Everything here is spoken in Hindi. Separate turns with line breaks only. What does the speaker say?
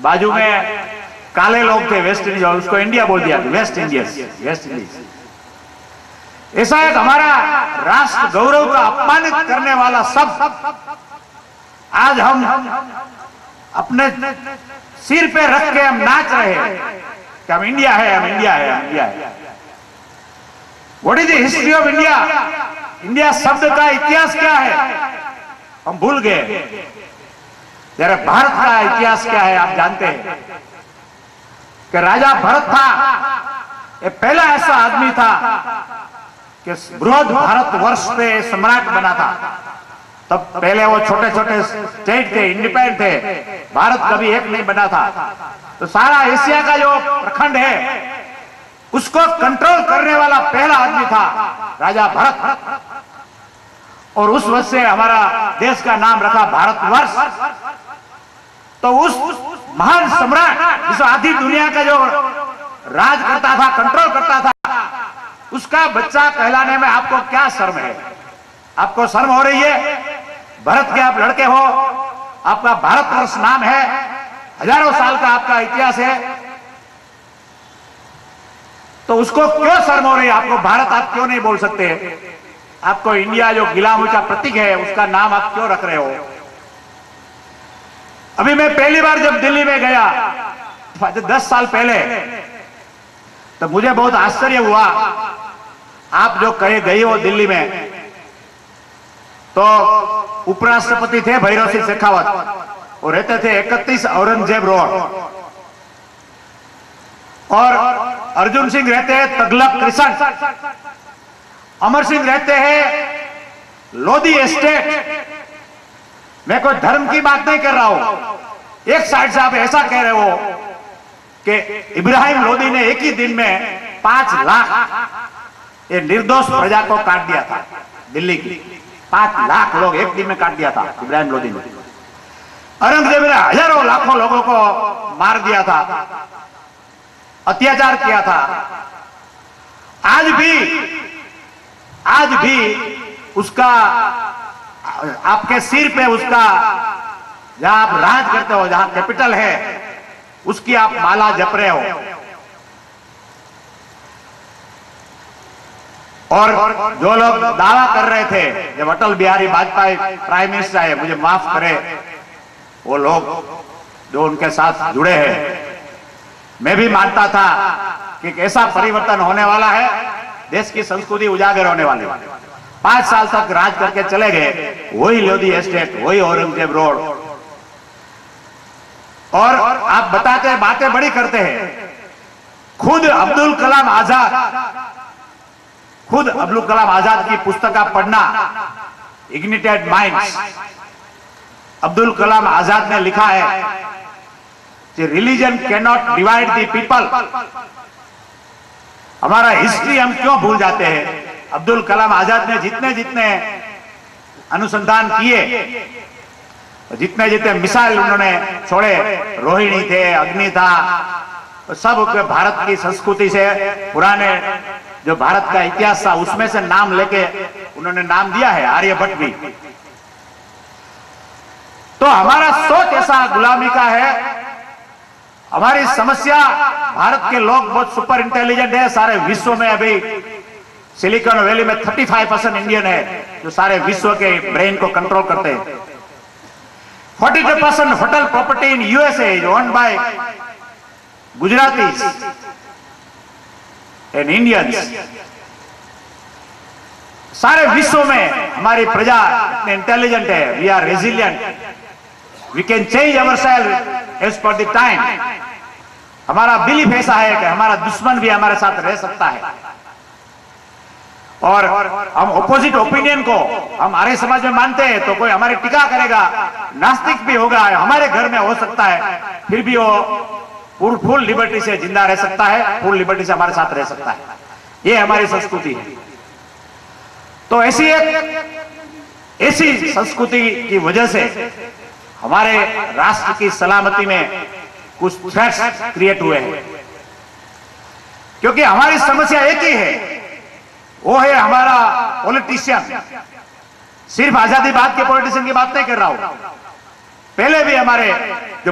बाजू में काले लोग थे वेस्ट इंडीज, उसको इंडिया बोल दिया, वेस्ट इंडीज। ऐसा एक हमारा राष्ट्र गौरव का अपमानित करने वाला शब्द आज हम अपने सिर पे रख के हम नाच रहे हैं कि हम इंडिया है, हम इंडिया है, हम इंडिया है। What is the history of India? India शब्द का इतिहास क्या है हम भूल गए। जरा भारत का इतिहास क्या है आप जानते हैं कि राजा भरत था, ये पहला ऐसा आदमी था कि बृहद भारतवर्ष पे सम्राट बना था। तब पहले वो छोटे छोटे स्टेट थे, इंडिपेंडेंट थे, भारत कभी एक नहीं बना था। तो सारा एशिया का जो प्रखंड है उसको कंट्रोल करने वाला पहला आदमी था राजा भरत, और उस वजह से हमारा देश का नाम रखा भारतवर्ष। तो उस महान सम्राट जिस आधी दुनिया का जो राज करता था, कंट्रोल करता था, उसका बच्चा कहलाने में आपको क्या शर्म है? आपको शर्म हो रही है? भरत के आप लड़के हो, आपका भारतवर्ष नाम है, हजारों साल का आपका इतिहास है, तो उसको क्यों शर्म हो रही है? आपको भारत आप क्यों नहीं बोल सकते? आपको इंडिया जो गिलाम ऊंचा प्रतीक है उसका नाम आप क्यों रख रहे हो? अभी मैं पहली बार जब दिल्ली में गया 10 साल पहले, तो मुझे बहुत आश्चर्य हुआ। आप जो कहे गए हो दिल्ली में, तो उपराष्ट्रपति थे भैरव सिंह शेखावत, वो रहते थे 31 औरंगजेब रोड, और अर्जुन सिंह रहते हैं तगलक कृष्ण, अमर सिंह रहते हैं लोधी एस्टेट। मैं कोई धर्म की बात नहीं कर रहा हूं। एक साइड से आप ऐसा कह रहे हो कि इब्राहिम लोधी ने एक ही दिन में 5 लाख ये निर्दोष प्रजा को काट दिया था। दिल्ली की 5 लाख लोग एक दिन में काट दिया था इब्राहिम लोधी ने। औरंगजेब ने हजारों लाखों लोगों को मार दिया था, अत्याचार किया था। आज भी उसका आपके सिर पे उसका, जहां आप राज करते हो, जहां कैपिटल है, उसकी आप माला जप रहे हो। और जो लोग दावा कर रहे थे जब अटल बिहारी वाजपेयी प्राइम मिनिस्टर आए, मुझे माफ करें वो लोग जो उनके साथ जुड़े हैं, मैं भी मानता था कि ऐसा परिवर्तन होने वाला है, देश की संस्कृति उजागर होने वाली। 5 साल तक राज करके चले गए, वही लोधी एस्टेट, वही औरंगजेब रोड। और आप बताते बातें बड़ी करते हैं। खुद अब्दुल कलाम आजाद की पुस्तक आप पढ़ना, इग्निटेड माइंड्स। अब्दुल कलाम आजाद ने लिखा है कि religion can not divide the people. हमारा हिस्ट्री हम क्यों भूल जाते हैं? अब्दुल कलाम आजाद ने जितने अनुसंधान किए, जितने मिसाइल उन्होंने छोड़े, रोहिणी थे, अग्नि था, सब भारत की संस्कृति से, पुराने जो भारत का इतिहास था उसमें से नाम लेके उन्होंने नाम दिया है, आर्यभट्ट भी। तो हमारा सोच ऐसा गुलामी का है। हमारी समस्या, भारत के लोग बहुत सुपर इंटेलिजेंट है, सारे विश्व में अभी सिलिकॉन वैली में 35% इंडियन है जो सारे विश्व के ब्रेन को कंट्रोल करते हैं। 42% hotel property in USA is owned by Gujaratis and Indians. सारे विश्व में हमारी प्रजा इतने इंटेलिजेंट है, we are resilient, we can change ourselves as per the time. हमारा बिलीफ ऐसा है कि हमारा दुश्मन भी हमारे साथ रह सकता है, और हम ऑपोजिट ओपिनियन को हम हमारे समाज में मानते हैं तो कोई हमारी टीका करेगा, नास्तिक भी होगा, हमारे घर में हो सकता है, फिर भी वो फुल लिबर्टी से जिंदा रह सकता है, फुल लिबर्टी से हमारे साथ रह सकता है। ये हमारी संस्कृति है। तो ऐसी संस्कृति की वजह से हमारे राष्ट्र की सलामती में कुछ थ्रेट्स क्रिएट हुए हैं, क्योंकि हमारी समस्या एक ही है, वो है हमारा पॉलिटिशियन। सिर्फ आजादी बाद के पॉलिटिशियन की बात नहीं कर रहा हूं, पहले भी हमारे जो